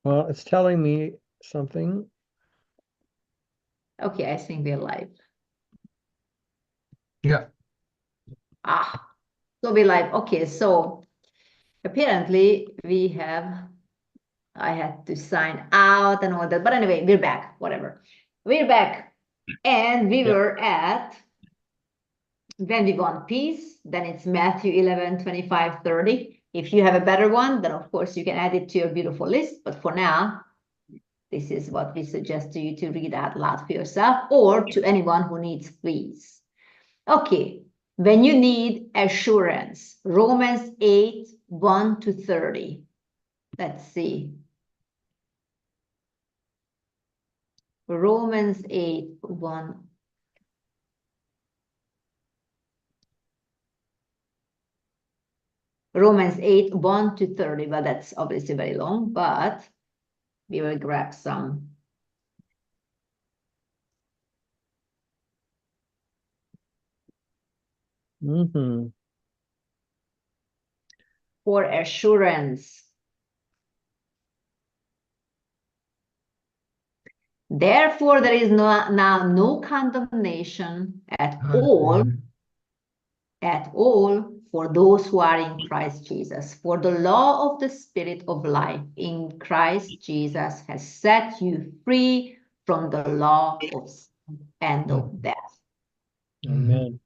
Well, it's telling me something. Okay, I think we're live. Yeah. So we're live. Okay, so apparently I had to sign out and all that. But anyway, we're back, whatever. We're back. And we Yeah. were at, when we want peace, then it's Matthew 11, 25, 30. If you have a better one, then of course you can add it to your beautiful list. But for now, this is what we suggest to you to read out loud for yourself or to anyone who needs peace. Okay, when you need assurance, Romans 8, 1 to 30. Let's see. Romans 8, 1. Romans 8, 1 to 30. Well, that's obviously very long, but we will grab some. Mm-hmm. For assurance. Therefore, there is now no condemnation at all for those who are in Christ Jesus. For the law of the Spirit of life in Christ Jesus has set you free from the law of sin and of death. Amen.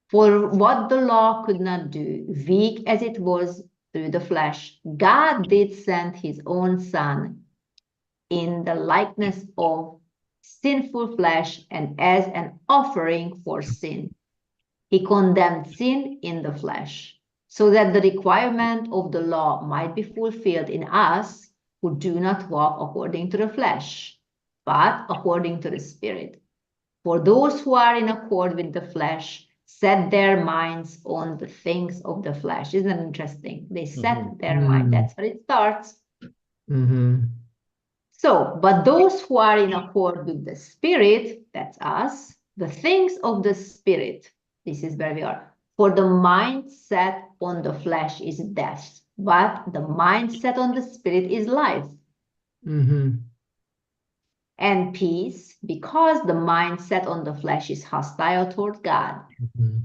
For what the law could not do, weak as it was through the flesh, God did send his own Son in the likeness of sinful flesh and as an offering for sin. He condemned sin in the flesh, so that the requirement of the law might be fulfilled in us who do not walk according to the flesh, but according to the Spirit. For those who are in accord with the flesh set their minds on the things of the flesh. Isn't that interesting? They set their mind. That's where it starts. So, but those who are in accord with the Spirit, that's us, the things of the Spirit, this is where we are. For the mind set on the flesh is death, but the mind set on the Spirit is life and peace, because the mind set on the flesh is hostile toward God.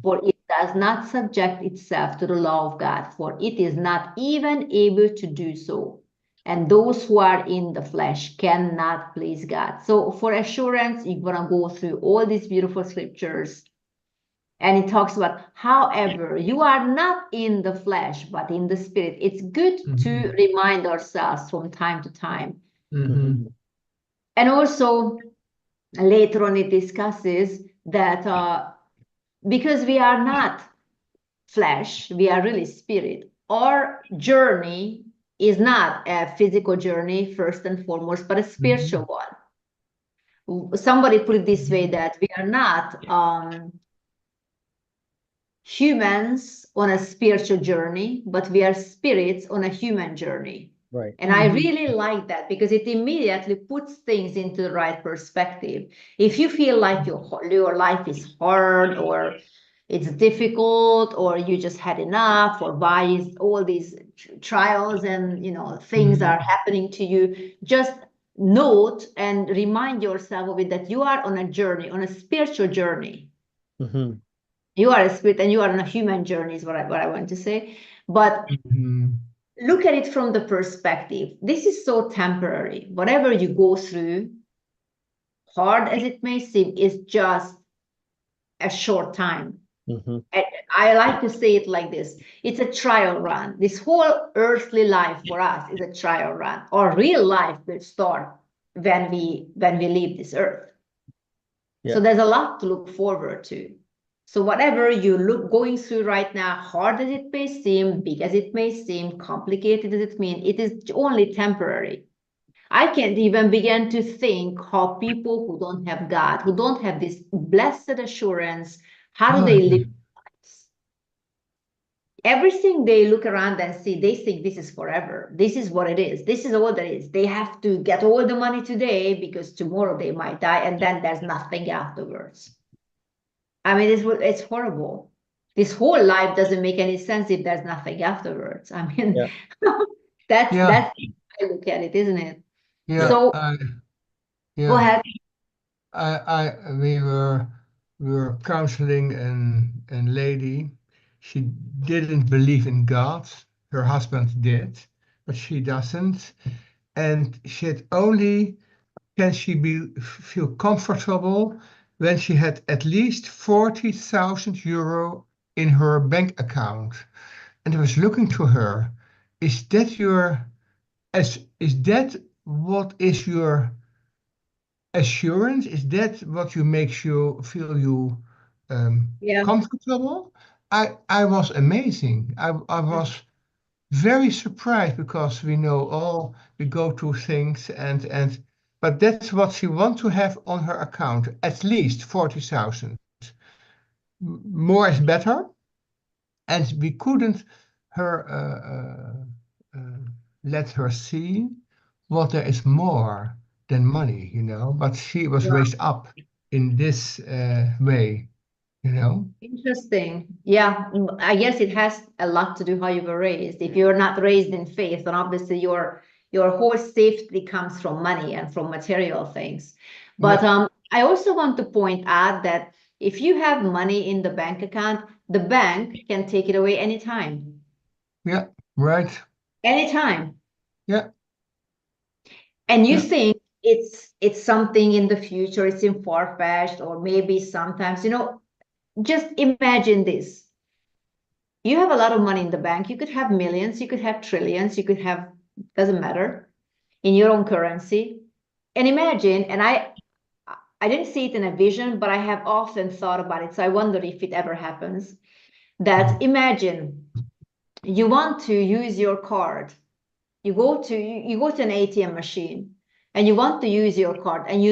For it does not subject itself to the law of God, for it is not even able to do so. And those who are in the flesh cannot please God. So for assurance, you're going to go through all these beautiful scriptures. And it talks about, however, you are not in the flesh, but in the spirit. It's good to remind ourselves from time to time. And also, later on, it discusses that because we are not flesh, we are really spirit. Our journey is not a physical journey, first and foremost, but a spiritual one. Somebody put it this way, that we are not humans on a spiritual journey, but we are spirits on a human journey. Right. And I really like that because it immediately puts things into the right perspective. If you feel like your life is hard or it's difficult or you just had enough or why is all these trials and things are happening to you, just note and remind yourself of it that you are on a journey, on a spiritual journey. You are a spirit and you are on a human journey is what I want to say. But look at it from the perspective. This is so temporary. Whatever you go through, hard as it may seem, is just a short time. I like to say it like this. It's a trial run. This whole earthly life for us is a trial run. Our real life will start when we leave this earth. Yeah. So there's a lot to look forward to. So whatever you going through right now, hard as it may seem, big as it may seem, complicated as it may, it is only temporary. I can't even begin to think how people who don't have God, who don't have this blessed assurance, how do they live? Everything they look around and see, they think this is forever. This is what it is. This is all there is. They have to get all the money today because tomorrow they might die and then there's nothing afterwards. I mean, it's horrible. This whole life doesn't make any sense if there's nothing afterwards. I mean, Yeah. that's how I look at it, isn't it? Yeah. Yeah, So go yeah. ahead. We were counseling an lady. She didn't believe in God. Her husband did, but she doesn't. And she had only can she feel comfortable when she had at least 40,000 euro in her bank account. And I was looking to her. Is that your is that what is your assurance? Is that what you makes you feel you Yeah. comfortable? I was amazing. I was very surprised because we know all we go through things and but that's what she want to have on her account, at least 40,000. More is better, and we couldn't her let her see what there is more than money, but she was Yeah. raised up in this way, you know. Interesting. Yeah, I guess it has a lot to do how you were raised. If you're not raised in faith, then obviously your whole safety comes from money and from material things. But Yeah, I also want to point out that if you have money in the bank account, the bank can take it away anytime. yeah, right, Anytime. yeah, And you yeah. think it's something in the future, it's in far-fetched, or maybe sometimes, just imagine this. You have a lot of money in the bank. You could have millions, you could have trillions, you could have, doesn't matter, in your own currency. And imagine, and I didn't see it in a vision, but I have often thought about it. So I wonder if it ever happens. That imagine you want to use your card. You go to an ATM machine and you want to use your card, and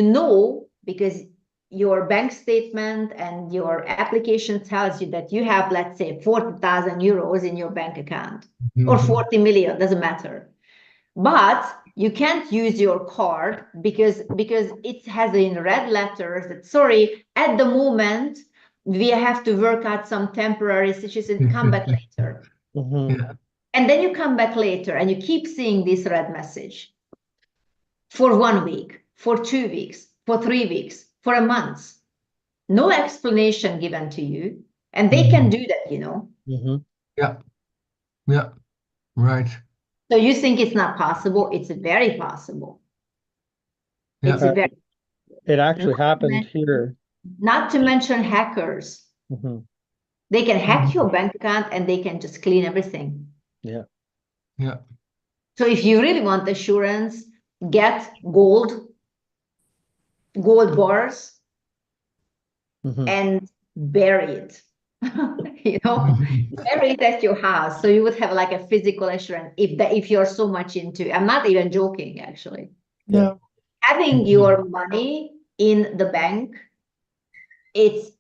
because your bank statement and your application tells you that you have, let's say, 40,000 euros in your bank account, or Mhm. 40 million, doesn't matter. But you can't use your card because it has in red letters that, sorry, at the moment we have to work out some temporary situation, come back later. Mm-hmm. Yeah, And then you come back later and you keep seeing this red message for 1 week, for 2 weeks, for 3 weeks, for a month. No explanation given to you. And they can mhm. do that. Mm-hmm. Yeah, yeah, right. So you think it's not possible? It's very possible. It's Yeah. very, It not actually to happened mention, here. not to mention hackers. Mm-hmm. They can hack your Mhm. bank account and they can just clean everything. Yeah. Yeah. So if you really want assurance, get gold bars, Mm-hmm. and bury it. you know, Mhm. Bury it at your house. So you would have like a physical assurance if you're so much into, I'm not even joking, actually. Yeah. No. Having Mhm. your money in the bank, it's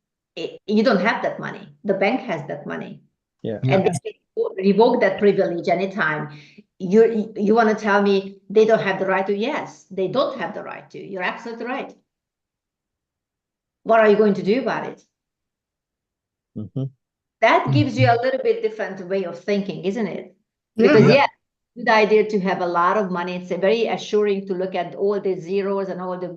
you don't have that money. The bank has that money. Yeah. Yeah. And they can revoke that privilege anytime. You want to tell me they don't have the right to? Yes, they don't have the right to. You're absolutely right. What are you going to do about it? Mm-hmm. That gives you Mhm. a little bit different way of thinking, isn't it? Yeah. Because Yeah. yeah, good idea to have a lot of money. It's a very assuring to look at all the zeros and all the,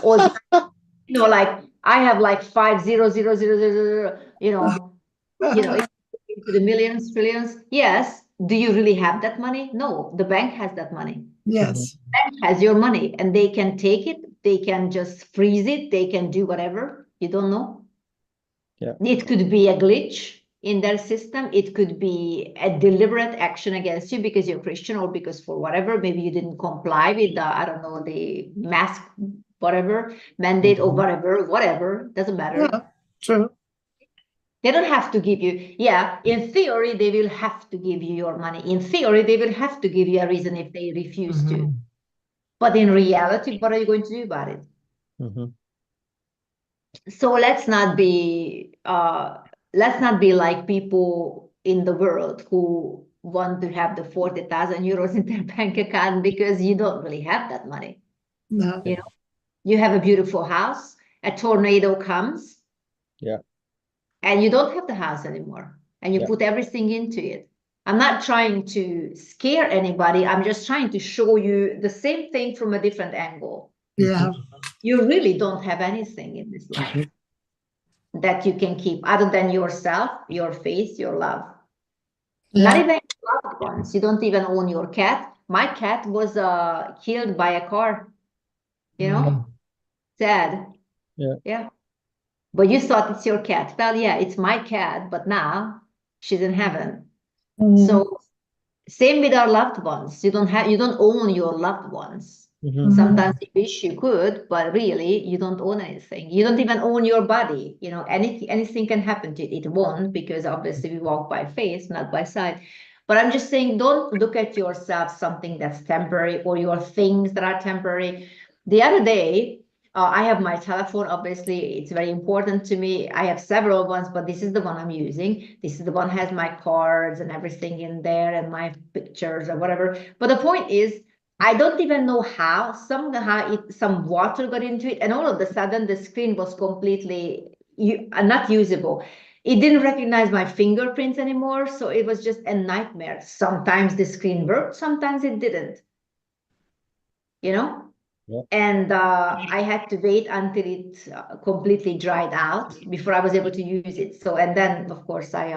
all the, like I have like 5 0 0 0 0 0, it's into the millions, trillions. Yes. Do you really have that money? No, the bank has that money. Mm-hmm. Yes. Bank has your money and they can take it, they can just freeze it, they can do whatever. You don't know. Yeah. It could be a glitch in their system. It could be a deliberate action against you because you're Christian, or because for whatever, maybe you didn't comply with the, I don't know, the mask, whatever, mandate, or Mhm. whatever, doesn't matter. Yeah. True. They don't have to give you, yeah, in theory, they will have to give you your money. In theory, they will have to give you a reason if they refuse to. Mhm. But in reality, what are you going to do about it? Mm-hmm. So let's not be like people in the world who want to have the 40,000 euros in their bank account, because you don't really have that money. No. You have a beautiful house, a tornado comes, Yeah. and you don't have the house anymore, and you Yeah. put everything into it. I'm not trying to scare anybody. I'm just trying to show you the same thing from a different angle. Yeah. You really don't have anything in this life that you can keep other than yourself, your faith, your love. Not Yeah. even loved ones. You don't even own your cat. My cat was killed by a car, you know? Sad. Yeah. Yeah. But you thought it's your cat. Well, yeah, it's my cat, but now she's in heaven. Mhm. So same with our loved ones. You don't own your loved ones. Mhm. Sometimes you wish you could, but really you don't own anything. You don't even own your body. You know, anything can happen to it. It won't, because obviously we walk by faith, not by sight. But I'm just saying, don't look at yourself something that's temporary or your things that are temporary. The other day, I have my telephone. Obviously, it's very important to me. I have several ones, but this is the one I'm using. This is the one has my cards and everything in there and my pictures or whatever. But the point is, I don't even know how. Somehow, some water got into it, and all of a sudden, the screen was completely not usable. It didn't recognize my fingerprints anymore, so it was just a nightmare. Sometimes the screen worked, sometimes it didn't. You know? Yeah. And I had to wait until it completely dried out before I was able to use it. So, and then of course I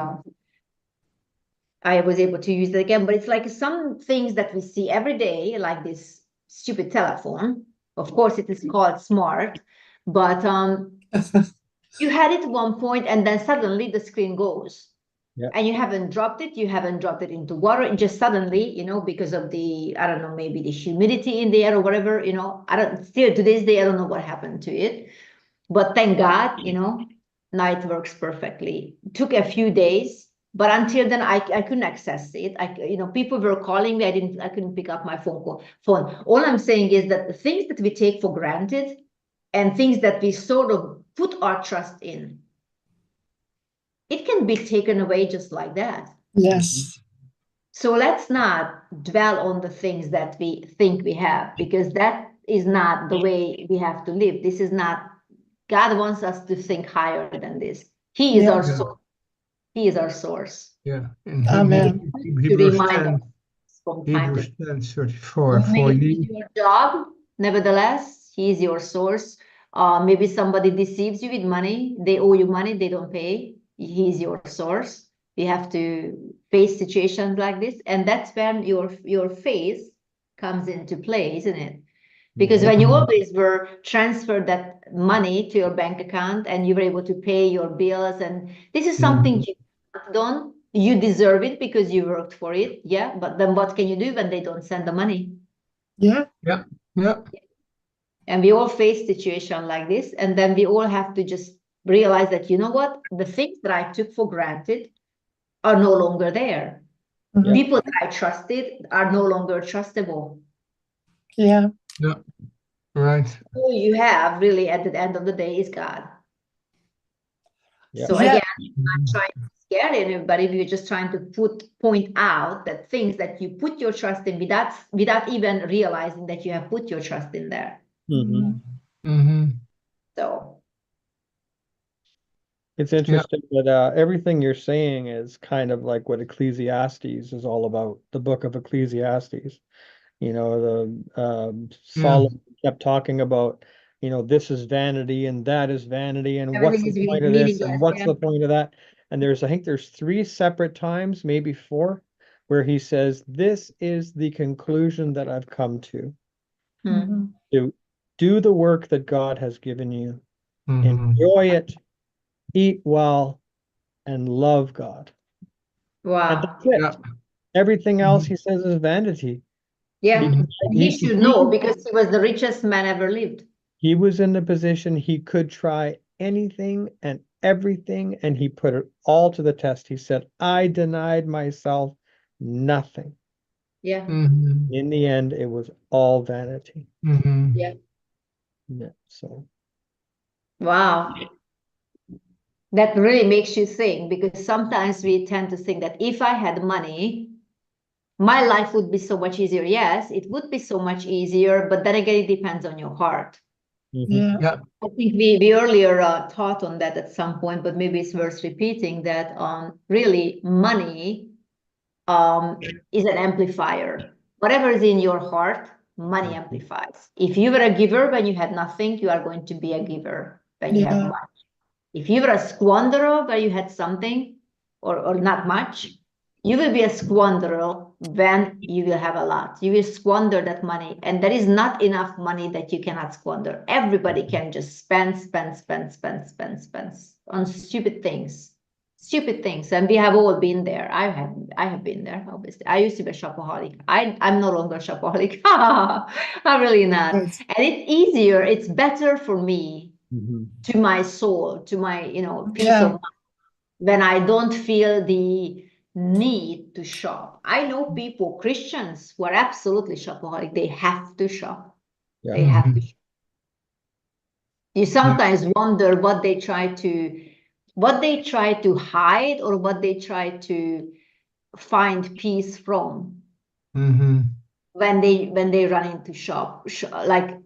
was able to use it again. But it's like some things that we see every day, like this stupid telephone. Of course, it is called smart, but you had it at one point, and then suddenly the screen goes. Yeah. And you haven't dropped it into water. It just suddenly, because of the, I don't know, maybe the humidity in the air or whatever, still to this day, I don't know what happened to it. But thank God, now it works perfectly. It took a few days, but until then I couldn't access it. People were calling me. I couldn't pick up my phone. All I'm saying is that the things that we take for granted and things that we sort of put our trust in, it can be taken away just like that. Yes. So let's not dwell on the things that we think we have, because that is not the way we have to live. This is not, God wants us to think higher than this. He is Yeah. our source. He is our source. Yeah. In Amen. To Hebrews remind 10, us from time to Hebrews 10:34, you for may ye, lose your job, nevertheless, he is your source. Maybe somebody deceives you with money. They owe you money, they don't pay. He is your source. You have to face situations like this, and that's when your faith comes into play, isn't it? Because when you always were transferred that money to your bank account and you were able to pay your bills, and this is something you have done, you deserve it because you worked for it. Yeah, but then what can you do when they don't send the money? Yeah. yeah, yeah, And we all face situation like this, and then we all have to just realize that, you know what, the things that I took for granted are no longer there. Mhm. People that I trusted are no longer trustable. Yeah. yeah, right. All you have really at the end of the day is God. Yeah. So Yeah. again, I'm not trying to scare anybody. We're just trying to point out that things that you put your trust in without even realizing that you have put your trust in there. Mhm. Mm-hmm. So It's interesting that everything you're saying is kind of like what Ecclesiastes is all about, the book of Ecclesiastes. Solomon kept talking about, this is vanity and that is vanity, and what's everything the is point of this and meaningless. what's Yeah. the point of that? And I think there's 3 separate times, maybe 4, where he says, this is the conclusion that I've come to. Mhm. To do the work that God has given you, Mm-hmm. enjoy it, eat well, and love God. And Wow. that's it. Yeah. Everything else he says is vanity. Yeah. Mhm. And he should know because he was the richest man ever lived. He was in the position he could try anything and everything, and he put it all to the test. He said, I denied myself nothing. Yeah. Mm-hmm. In the end, it was all vanity. Mm-hmm. Yeah. Yeah, so Wow. That really makes you think, because sometimes we tend to think that if I had money, my life would be so much easier. Yes, it would be so much easier, but then again, it depends on your heart. Yeah. Yeah. I think we earlier taught on that at some point, but maybe it's worth repeating that really money is an amplifier. Whatever is in your heart, money amplifies. If you were a giver when you had nothing, you are going to be a giver when you have Yeah. much. If you were a squanderer where you had something or not much, you will be a squanderer when you will have a lot. You will squander that money, and there is not enough money that you cannot squander. Everybody can just spend on stupid things. Stupid things, and we have all been there. I have been there, obviously. I used to be a shopaholic. I'm no longer a shopaholic. I'm really not. Right. And it's easier, it's better for me, Mhm. to my soul, to my, peace Yeah. of mind, when I don't feel the need to shop. I know people, Christians, who are absolutely shopaholic. They have to shop. Yeah. They have to. Mhm. You sometimes wonder what they try to hide, or what they try to find peace from Mhm. when they run into like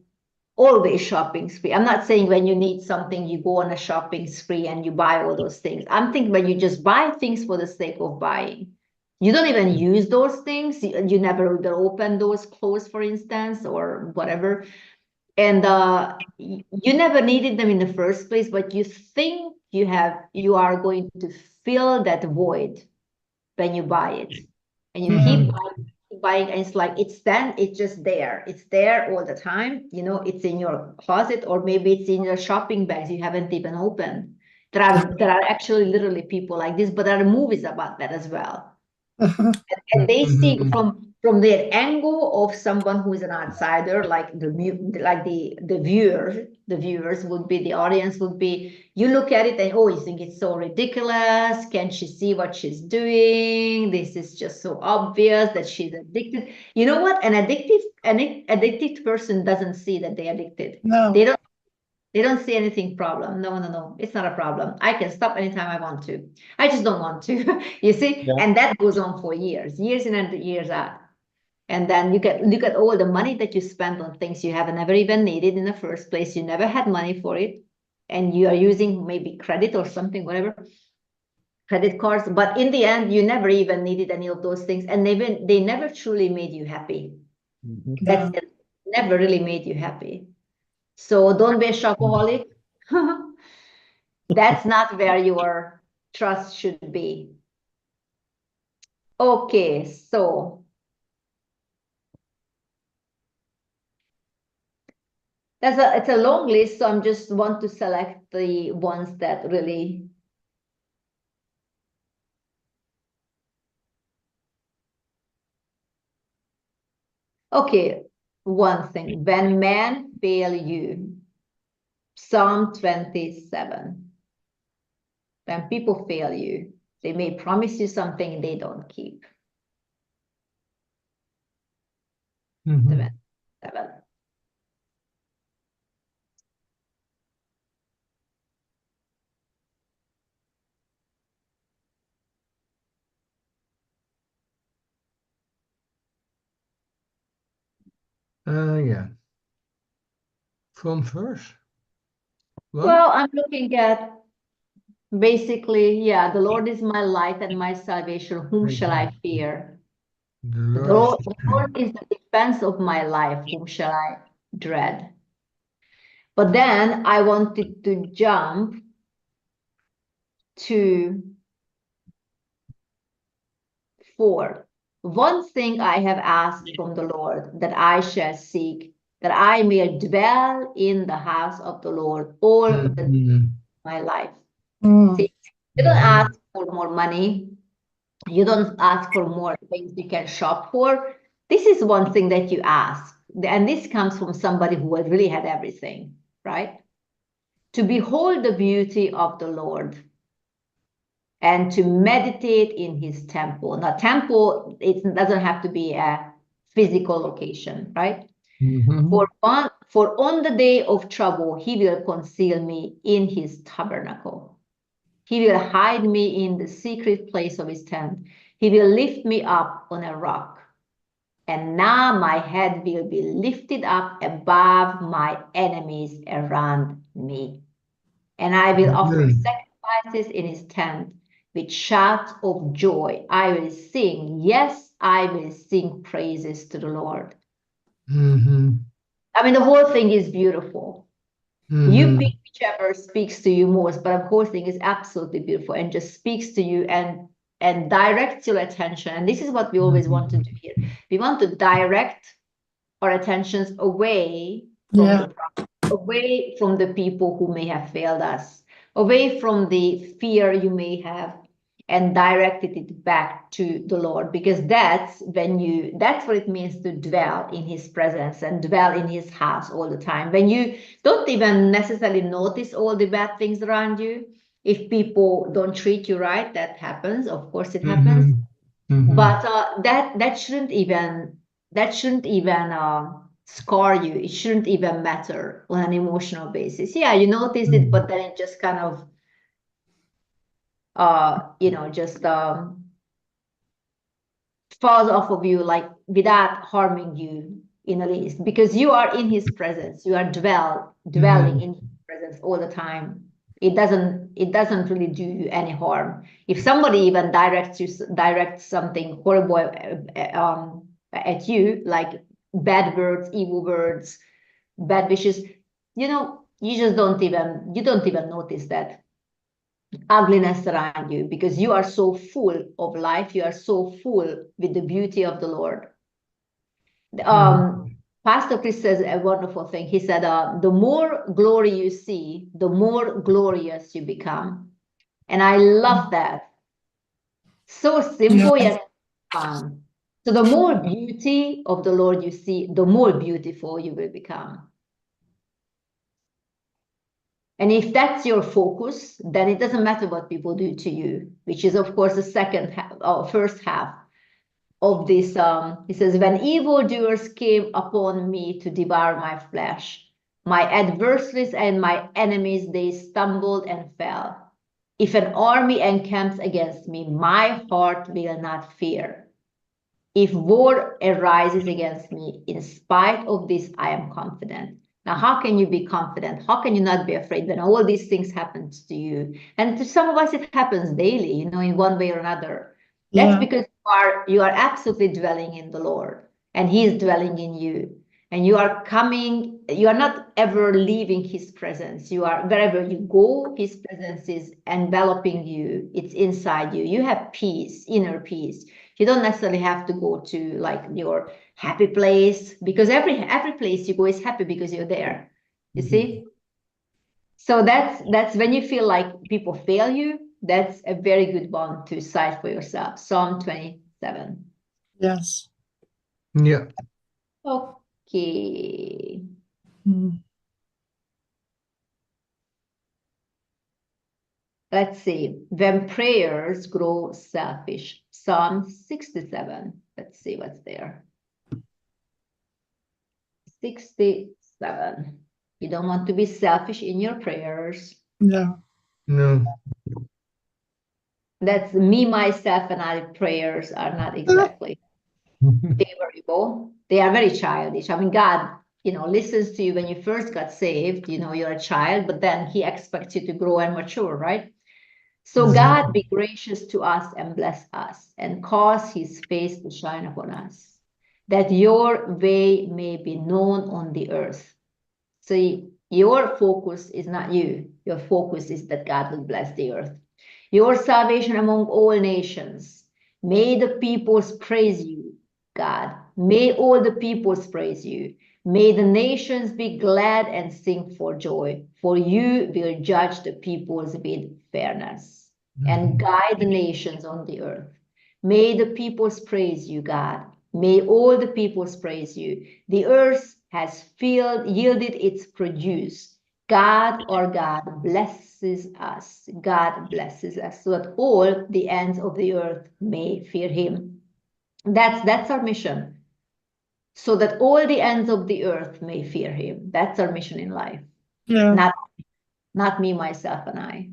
always shopping spree. I'm not saying when you need something, you go on a shopping spree and you buy all those things. I'm thinking when you just buy things for the sake of buying. You don't even use those things. You never open those clothes, for instance, or whatever. And you never needed them in the first place, but you think you are going to fill that void when you buy it, and you keep Mhm. buying, and it's like it's just there. It's there all the time. It's in your closet, or maybe it's in your shopping bags you haven't even opened. There are actually literally people like this, but there are movies about that as well. And they see Mhm. from their angle of someone who is an outsider, like the viewers would be, the audience would be. You look at it and, oh, you think it's so ridiculous. Can she see what she's doing? This is just so obvious that she's addicted. You know what? An addicted person doesn't see that they're addicted. No. They don't see anything problem. No, no, no. It's not a problem. I can stop anytime I want to. I just don't want to. You see? Yeah. And that goes on for years in and years out. And then you look at all the money that you spend on things you have never even needed in the first place. You never had money for it. And you are using maybe credit or something, whatever, credit cards. But in the end, you never even needed any of those things. And they never truly made you happy. Mhm. That's No. it. Never really made you happy. So don't be a shopaholic. That's not where your trust should be. Okay, so it's a long list, so I'm just want to select the ones that really. Okay, one thing, when men fail you, Psalm 27. When people fail you, they may promise you something they don't keep. Mhm. 27. Yeah. From verse one. Well, I'm looking at basically, yeah, the Lord is my light and my salvation. Whom shall I fear? The The Lord is Lord, the the Lord strength. is the defense of my life. Whom shall I dread? But then I wanted to jump to 4. One thing I have asked from the Lord, that I shall seek, that I may dwell in the house of the Lord all the days Mhm. of my life. Mm. See, you don't Mhm. ask for more money. You don't ask for more things you can shop for. This is one thing that you ask. And this comes from somebody who has really had everything, right? To behold the beauty of the Lord and to meditate in his temple. Now, temple, it doesn't have to be a physical location, right? Mhm. For on the day of trouble, he will conceal me in his tabernacle. He will hide me in the secret place of his tent. He will lift me up on a rock. And now my head will be lifted up above my enemies around me. And I will offer Mhm. sacrifices in his tent. with shouts of joy. I will sing. Yes, I will sing praises to the Lord. Mhm. I mean, the whole thing is beautiful. You Mhm. pick whichever speaks to you most, but the whole thing is absolutely beautiful and just speaks to you and directs your attention. And this is what we always want to do here. We want to direct our attentions away from Yeah. the problem, away from the people who may have failed us, away from the fear you may have, and directed it back to the Lord, because that's what it means to dwell in his presence and dwell in his house all the time. When you don't even necessarily notice all the bad things around you, if people don't treat you right, that happens. Of course, it happens. Mhm. But that shouldn't even scar you. It shouldn't even matter on an emotional basis. Yeah, you notice it, but then it just kind of just falls off of you, like without harming you in the least, because you are in his presence. You are dwelling in his presence all the time. It doesn't really do you any harm. If somebody even directs something horrible at you, like bad words, evil words, bad wishes, you don't even notice that ugliness around you, because you are so full of life. You are so full with the beauty of the Lord. Pastor Chris says a wonderful thing. He said, the more glory you see, the more glorious you become. And I love that. So simple Yeah. yet fun. So the more beauty of the Lord you see, the more beautiful you will become. And if that's your focus, then it doesn't matter what people do to you, which is, of course, the second half or first half of this. He says, when evildoers came upon me to devour my flesh, my adversaries and my enemies, they stumbled and fell. If an army encamps against me, my heart will not fear. If war arises against me, in spite of this, I am confident. Now, how can you be confident? How can you not be afraid when all these things happen to you? And to some of us, it happens daily, in one way or another. That's Yeah. because you are absolutely dwelling in the Lord, and He is dwelling in you. And you are not ever leaving his presence. You are, wherever you go, his presence is enveloping you. It's inside you. You have peace, inner peace. You don't necessarily have to go to like your happy place, because every place you go is happy because you're there. You see? So that's when you feel like people fail you, that's a very good one to cite for yourself. Psalm 27. Yes. Yeah. Okay. Mm. Let's see. When prayers grow selfish. Psalm 67. Let's see what's there. 67. You don't want to be selfish in your prayers. No. No. That's me, myself, and I prayers are not exactly favorable. They are very childish. I mean, God, listens to you when you first got saved. You're a child, but then he expects you to grow and mature, right? So God, be gracious to us and bless us and cause his face to shine upon us, that your way may be known on the earth. See, your focus is not you. Your focus is that God will bless the earth. Your salvation among all nations. May the peoples praise you, God. May all the peoples praise you. May the nations be glad and sing for joy, for you will judge the peoples with fairness and guide the nations on the earth. May the peoples praise you, God. May all the peoples praise you. The earth has yielded its produce. God, our God, blesses us. God blesses us so that all the ends of the earth may fear him. That's our mission. So that all the ends of the earth may fear him. That's our mission in life. Yeah. Not me, myself, and I.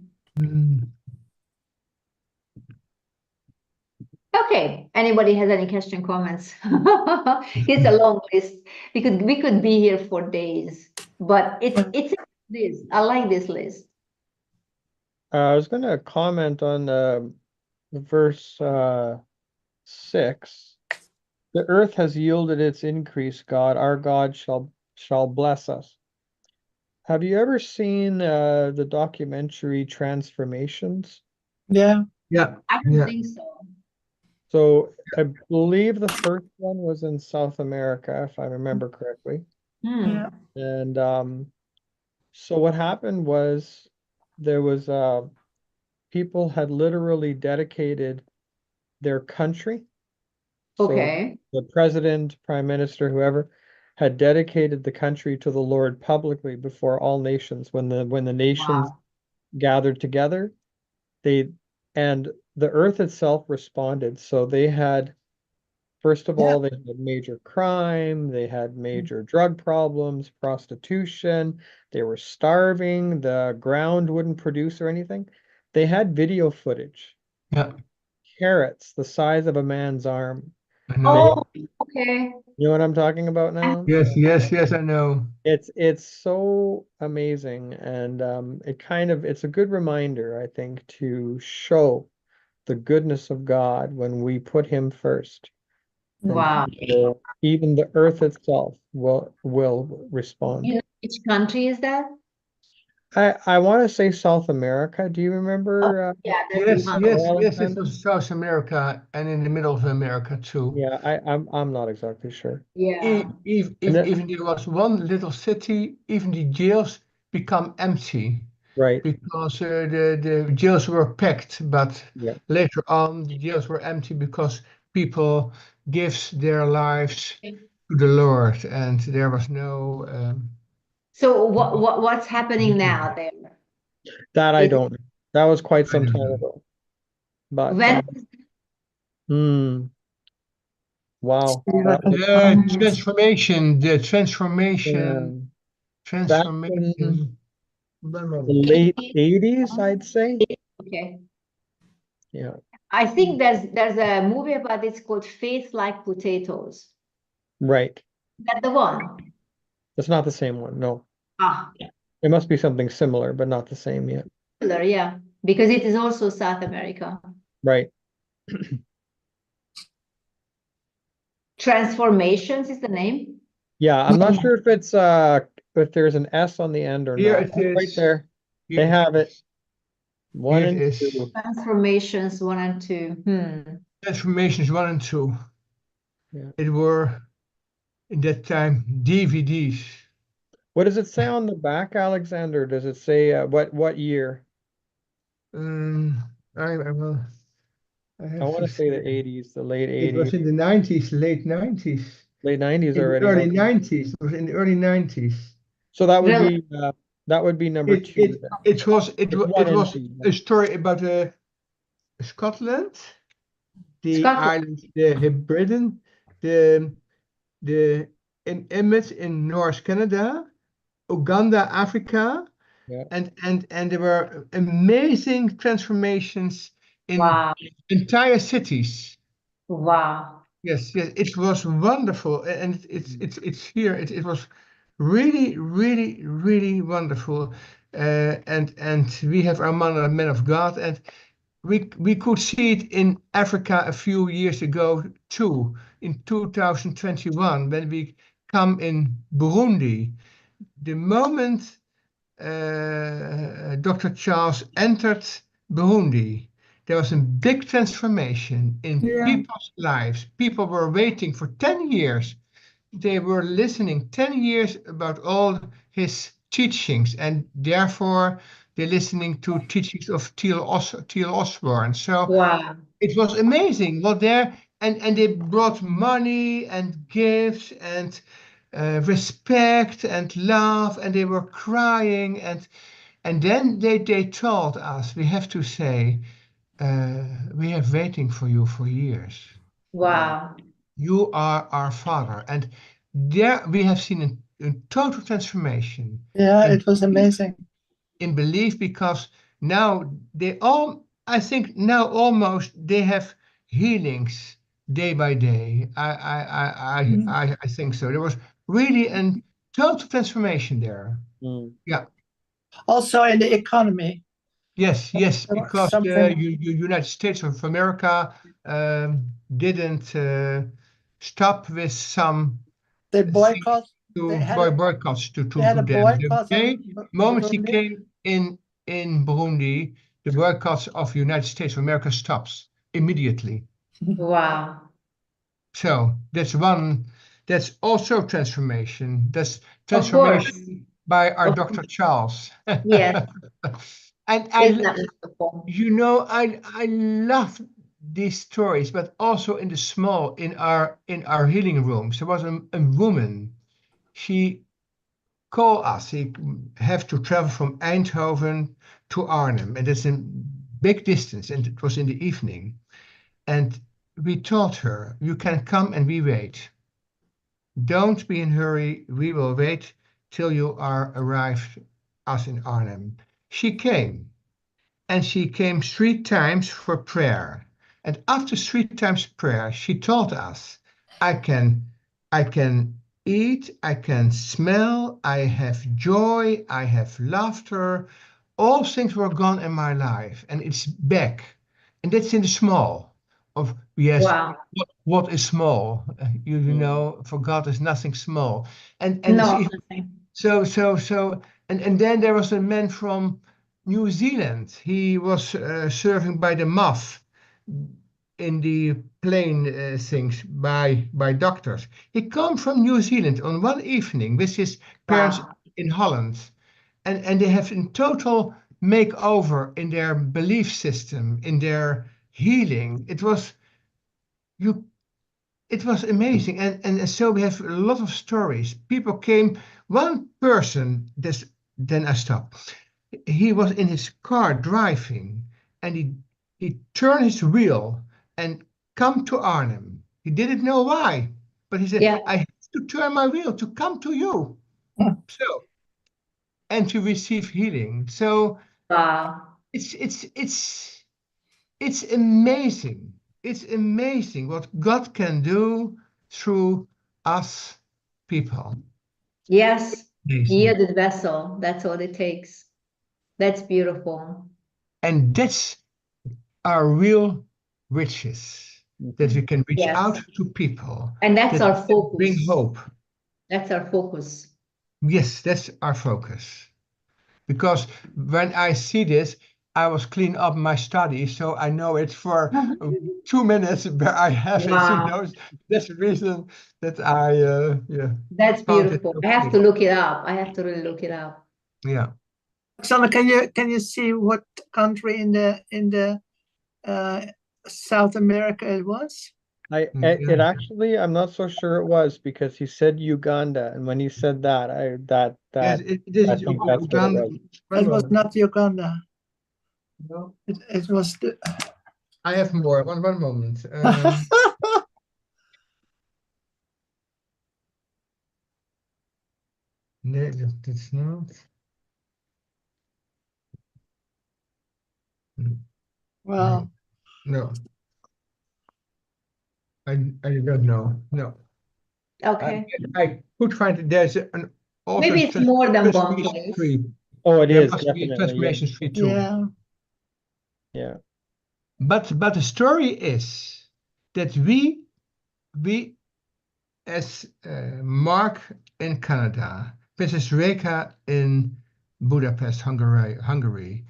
Okay. Anybody has any question, comments? It's a long list. We could be here for days, but it's this. I like this list. I was going to comment on verse 6. The earth has yielded its increase, God. Our God shall bless us. Have you ever seen the documentary Transformations? Yeah. Yeah, I don't yeah, think so. So I believe the first one was in South America, if I remember correctly. Yeah. And so what happened was there was people had literally dedicated their country. So Okay. the president, prime minister, whoever had dedicated the country to the Lord publicly before all nations. When the nations Wow. gathered together, they and the earth itself responded. So they had, first of Yeah. all, they had major crime, they had major drug problems, prostitution, they were starving, the ground wouldn't produce or anything. They had video footage, yeah. carrots the size of a man's arm. I know. They, Oh, okay. you know what I'm talking about I- now? Yes, yes, yes, I know. It's so amazing, and it's a good reminder, I think, to show the goodness of God when we put him first. And Wow. even the earth itself will respond. You know which country is that? I want to say South America. Do you Oh, remember yeah, that's Yes, one. yes, yes, it Alexander? was South America and in the middle of America too. Yeah, I'm not exactly sure. Yeah. And then, Even there was one little city, even the jails become empty right, because the jails were packed, but yeah. later on the jails were empty because people gives their lives to the Lord, and there was no So what's happening now there? That I Is don't know. That was quite I some don't time know. ago. But when hmm, wow, Yeah. that was The yeah, back in transformation. One the moment. late 80s, I'd say. okay. Yeah, I think there's a movie about it's called Faith Like Potatoes. right. Is that the one? It's not the same one. No, Ah, it must be something similar, but not the same yet. similar, yeah. Because it is also South America. Right. Transformations is the name. Yeah, I'm not sure if there's an S on the end or Here not. it Oh, right is. there. They Here it have it. is. One Here it and is. two. Transformations 1 and 2. Transformations 1 and 2. Yeah. It were in that time DVDs. What does it say on the back, Alexander? Does it say what year? Um, I will. I I have want to to say say the 80s, the late it 80s, was in the 90s, late 90s, late 90s in the already. early Okay. 90s. It was in the early 90s. So Really? that would be number It two it then. It's one it and was two. a story about Scotland, the Scotland. islands, the Hebridean, the the in Emmet in North Canada, Uganda, Africa, Yeah. and there were amazing transformations in Wow. entire cities. Wow. Yes, yes, it was wonderful, and it's here. It was really, really, really wonderful, and we have our man of God, and we could see it in Africa a few years ago too, in 2021 when we come in Burundi. The moment Dr. Charles entered Burundi, there was a big transformation in Yeah. people's lives. People were waiting for 10 years. They were listening 10 years about all his teachings, and therefore they're listening to teachings of T.L. Osborne. So Wow. it was amazing what there, and they brought money and gifts and respect and love, and they were crying, and then they told us, we have to say, we have waiting for you for years. Wow. You are our father. And there we have seen a total transformation Yeah, in it was amazing. belief, because now they all, I think now almost they have healings day by day. Mm. I think so. There was really a total transformation there. Mm. Yeah. Also in the economy. Yes, yes, There was because the something United States of America didn't stop with some they things boycott. They to had a boycotts they had to a them. boycott The on moment he Burundi. came in Burundi, the boycotts of United States of America stops immediately. Wow. So that's one. That's also transformation. That's Of course. transformation by our Of Dr. Charles. Yes. And Isn't that wonderful? you know, I love these stories, but also in the small, in our healing rooms. There was a woman. She called us. She have to travel from Eindhoven to Arnhem, and it's a big distance. And it was in the evening. And we told her, "You can come, and we wait. Don't be in a hurry. We will wait till you are arrived us in Arnhem." She came. And she came 3 times for prayer. And after 3 times prayer, she told us, I can, I can eat, I can smell, I have joy, I have laughter. All things were gone in my life, and it's back. And that's in the small. Of yes, Wow. what is small? You know, for God is nothing small. And No, she, nothing. and then there was a man from New Zealand. He was serving by the MAF in the plane things by doctors. He came from New Zealand on one evening with his parents Wow. in Holland, and they have in total makeover in their belief system, in their healing. You it was amazing, and so we have a lot of stories. People came. One person, this then I stopped. He was in his car driving, and he turned his wheel and come to Arnhem. He didn't know why, but he said, Yeah. "I have to turn my wheel to come to you." So and to receive healing. So Wow. it's it's it's it's amazing. It's amazing what God can do through us people. Yes. Amazing. Yielded vessel. That's all it takes. That's beautiful. And that's our real riches, that we can reach Yes. out to people, And that's that our we can bring focus. hope. That's our focus. Yes, that's our focus. Because when I see this, I was clean up my study, so I know it for 2 minutes where I have it. You Wow. know, that's the reason that I yeah That's found it beautiful. so I have to clean. look it up. I have to really look it up. Yeah. Alexander, can you see what country in the uh, South America it was? It Yeah. actually, I'm not so sure it was because he said Uganda, and when he said that, Yes, this I is think that's what it Uganda. was. One It was moment. not Uganda. No, It was the. I have more. One moment. Nee, that's not. No, Well, no, I don't know. No, I, Okay. I could find it. There's an also Maybe it's more than one transformation place. tree. Oh, it There is must be a definitely. Yeah. transformation tree too. yeah. Yeah. But the story is that we as Mark in Canada, Princess Reka in Budapest, Hungary,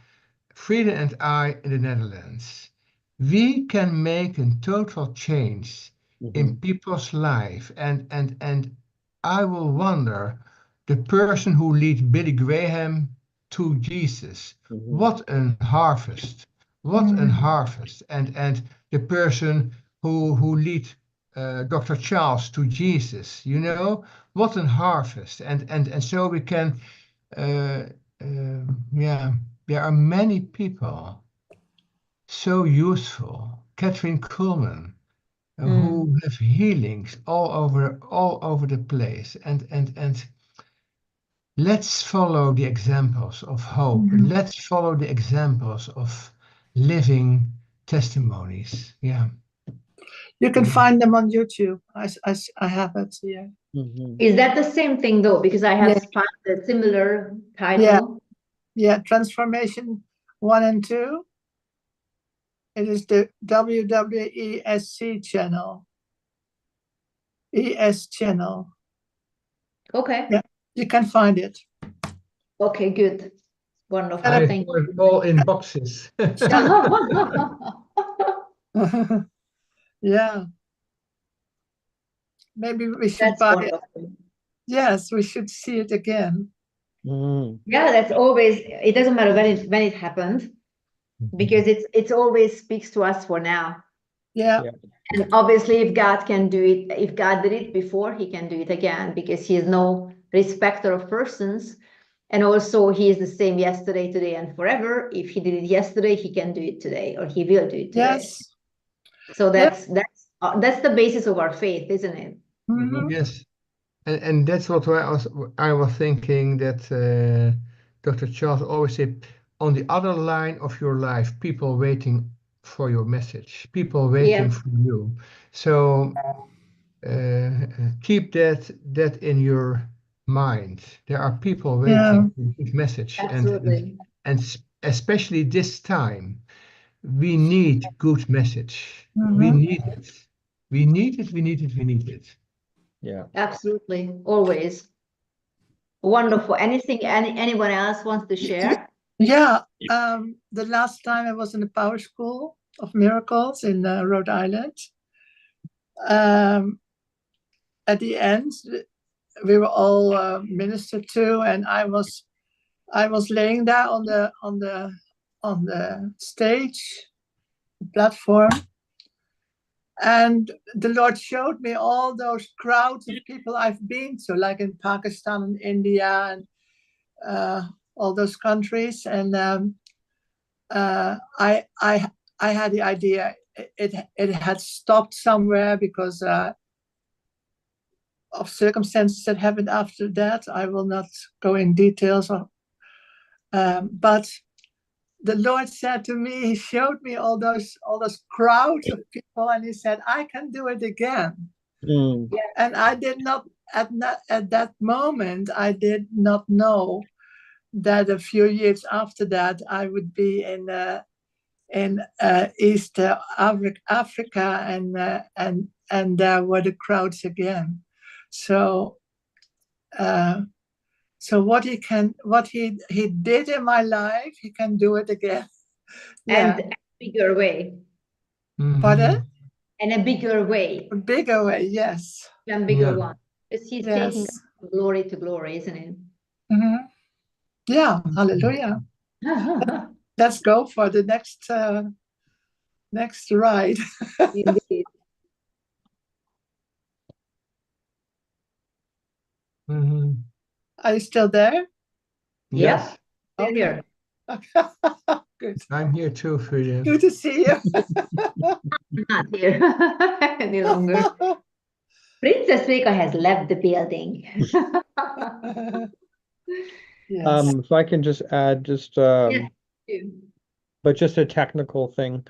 Frida and I in the Netherlands, we can make a total change in people's life. And I will wonder, the person who lead Billy Graham to Jesus, what an harvest! What an Mm. harvest! And the person who lead Dr. Charles to Jesus, you know, what an harvest! And so we can uh, yeah, there are many people so useful. Catherine Kuhlman, Mm. who have healings all over the place. And let's follow the examples of hope. Mhm. Let's follow the examples of living testimonies. Yeah. You can Yeah. find them on YouTube. I have it here. Is that the same thing though? Because I Yeah, have found a similar yeah, title. yeah. Transformation 1 and 2. It is the WWESC channel. ES channel. Okay. Yeah, you can find it. Okay, good. Wonderful. I Thank put it all in boxes. you. Yeah. Maybe we should That's buy it. wonderful. Yes, we should see it again. Mm. Yeah, that's always, it doesn't matter when it happened, because it's always speaks to us for now. Yeah. Yeah. And obviously, if God can do it, if God did it before, he can do it again, because he is no respecter of persons. And also, he is the same yesterday, today, and forever. If he did it yesterday, he can do it today, or he will do it today. Yes. So Yeah. that's the basis of our faith, isn't it? Mhm. Yes, and that's what I was thinking that Dr. Charles always said, on the other line of your life, people waiting for your message, people waiting Yeah. for you. So keep that in your mind. There are people waiting for this message, Absolutely. and especially this time, we need good message. We Mhm. need it. We need it. We need it. We need it. Yeah. Absolutely. Always. Wonderful. Anyone else wants to share? Yeah. The last time I was in the Power School of Miracles in Rhode Island. At the end, we were all ministered to, and I was laying there on the stage platform, and the Lord showed me all those crowds of people I've been to, like in Pakistan and India and all those countries, and I had the idea it had stopped somewhere because of circumstances that happened after that. I will not go in details of, but the Lord said to me, he showed me all those crowds of people, and he said, I can do it again. Mm. And I did not at that moment, I did not know that a few years after that I would be in East Africa, and there were the crowds again. So what he did in my life, he can do it again. Yeah. And a bigger way. Pardon? And a bigger way. A bigger way, yes. And bigger Yeah. one. Because he's Yes. taking us from glory to glory, isn't it? Mm-hmm. Yeah, hallelujah. Let's go for the next ride. Indeed. Mhm. Are you still there? Yes, Still Okay. here. Good. I'm here too, Frida. Good to see you. Not here any longer. Princess Rika has left the building. Yes. If I can just add Yes. but just a technical thing.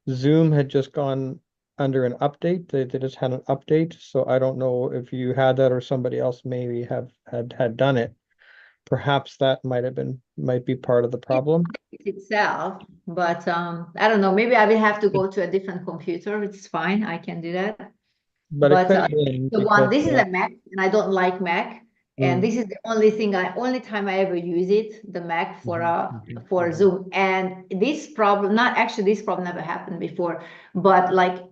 Zoom had just gone under an update. They just had an update, so I don't know if you had that or somebody else maybe had done it. Perhaps that might be part of the problem. Itself, but I don't know. Maybe I will have to go to a different computer. It's fine. I can do that. But it But could have been the one, because this is a Mac, and I don't like Mac. And this is the only time I ever use it, the Mac for Zoom. And this problem, not actually this problem never happened before, but like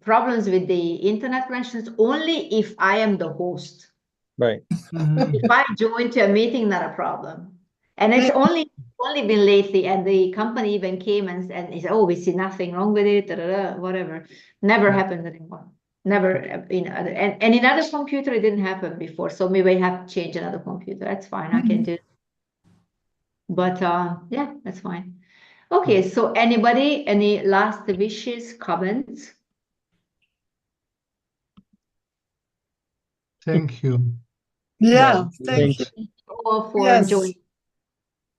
problems with the internet connections only if I am the host. right. If I join to a meeting, not a problem. And it's only been lately, and the company even came and said, "Oh, we see nothing wrong with it, whatever." Never happened anymore. Never in other, and in other computer it didn't happen before. So maybe I have to change another computer. That's fine. I can do it. But yeah, that's fine. Okay, so anybody, any last wishes, comments? Thank you. Yeah, Yeah, thank you. thanks. All for Yes. joining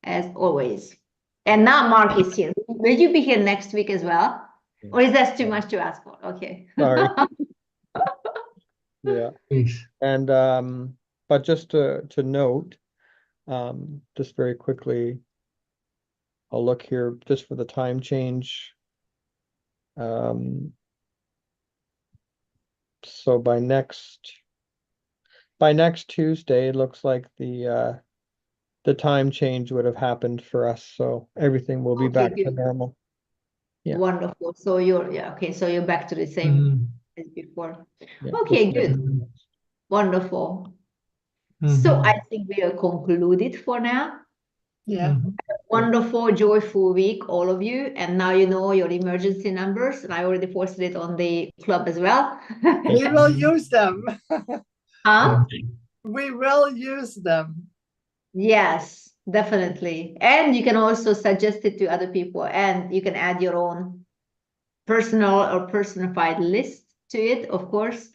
as always. And now Mark is here. Will you be here next week as well? Or is that too much to ask for? Okay. Sorry. Yeah. Please. And but just to note, just very quickly, I'll look here just for the time change. So by next Tuesday, it looks like the time change would have happened for us, so everything will be Okay, back to good. normal. Yeah. Wonderful. So okay, so you're back to the same Mhm. as before. Yeah, Okay, just good. Mhm. Wonderful. So Mhm. I think we are concluded for now. Yeah. Mhm. Wonderful, joyful week, all of you. And now you know your emergency numbers. And I already posted it on the club as well. We will use them. Huh? We will use them. Yes, definitely. And you can also suggest it to other people, and you can add your own personal or personified list to it, of course.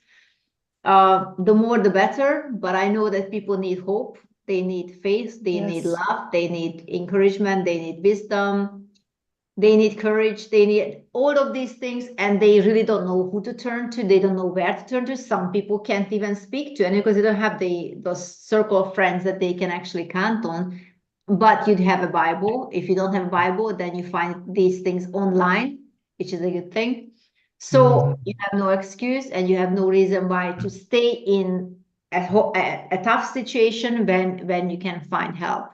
The more the better, but I know that people need hope, they need faith, they need Yes. love, they need encouragement, they need wisdom, they need courage, they need all of these things, and they really don't know who to turn to, they don't know where to turn to. Some people can't even speak to, and because they don't have those circle of friends that they can actually count on. But you'd have a Bible. If you don't have a Bible, then you find these things online, which is a good thing. So you have no excuse and you have no reason why to stay in a tough situation when you can find help.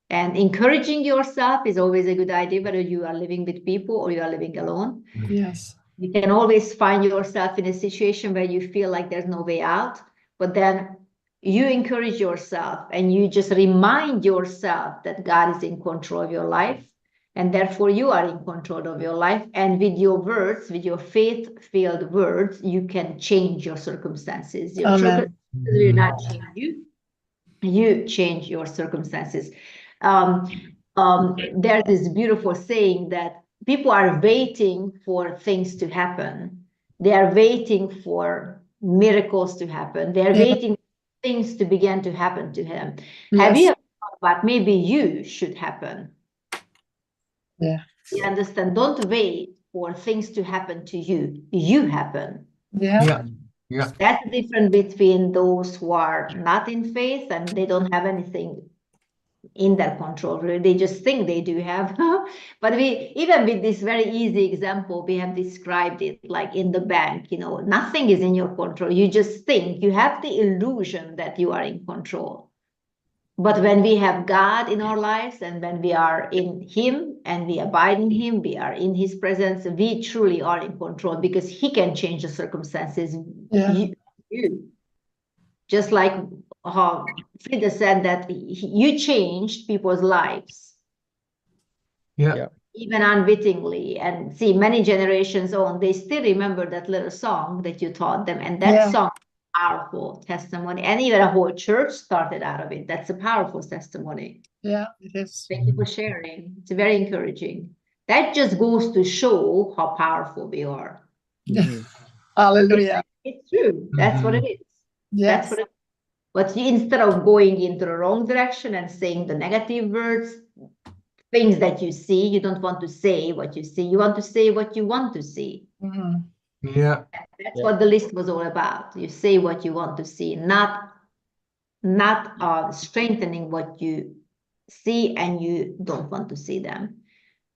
And encouraging yourself is always a good idea, whether you are living with people or you are living alone. Yes. You can always find yourself in a situation where you feel like there's no way out, but then you encourage yourself and you just remind yourself that God is in control of your life, and therefore you are in control of your life. And with your words, with your faith-filled words, you can change your circumstances. Your circumstances Amen. will not change you. You change your circumstances. There's this beautiful saying that people are waiting for things to happen. They are waiting for miracles to happen. They are Yeah. waiting for things to begin to happen to him. Have Yes. you ever thought about maybe you should happen? Yeah. You understand? Don't wait for things to happen to you. You happen. Yeah. Yeah. Yeah. That's the difference between those who are not in faith and they don't have anything in their control. Really. They just think they do have. But we, even with this very easy example, we have described it like in the bank, nothing is in your control. You just think, you have the illusion that you are in control. But when we have God in our lives and when we are in Him and we abide in Him, we are in His presence, we truly are in control because He can change the circumstances. Yeah. You. Just like Frida said that you changed people's lives, Yeah. Yeah. even unwittingly. And see, many generations on, they still remember that little song that you taught them. And that Yeah. song, powerful testimony. And even a whole church started out of it. That's a powerful testimony. Yeah. It is. Thank you for sharing. It's very encouraging. That just goes to show how powerful we are. Mhm. Hallelujah. It's true. That's what it is. That's Yes. what it is. But instead of going into the wrong direction and saying the negative words, things that you see, you don't want to say what you see. You want to say what you want to see. Mhm. Yeah. That's Yeah. what the list was all about. You say what you want to see, not strengthening what you see and you don't want to see them.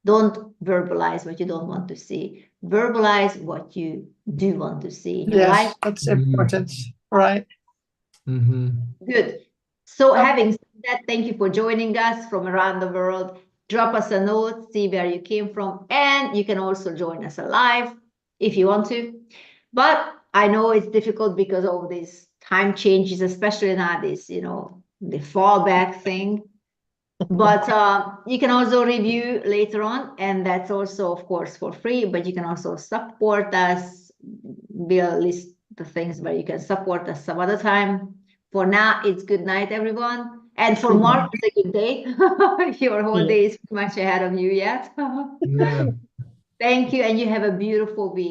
Don't verbalize what you don't want to see. Verbalize what you do want to see in your life. Yes. That's important. Right. Good. So Okay. having said that, thank you for joining us from around the world. Drop us a note, see where you came from, and you can also join us live if you want to. But I know it's difficult because of these time changes, especially nowadays, the fallback thing. But you can also review later on, and that's also, of course, for free, but you can also support us. We'll list the things where you can support us some other time. For now, it's good night, everyone. And for Good Mark, it's a good day. Your whole Yeah. day is much ahead of you yet. Yeah. Thank you, and you have a beautiful week.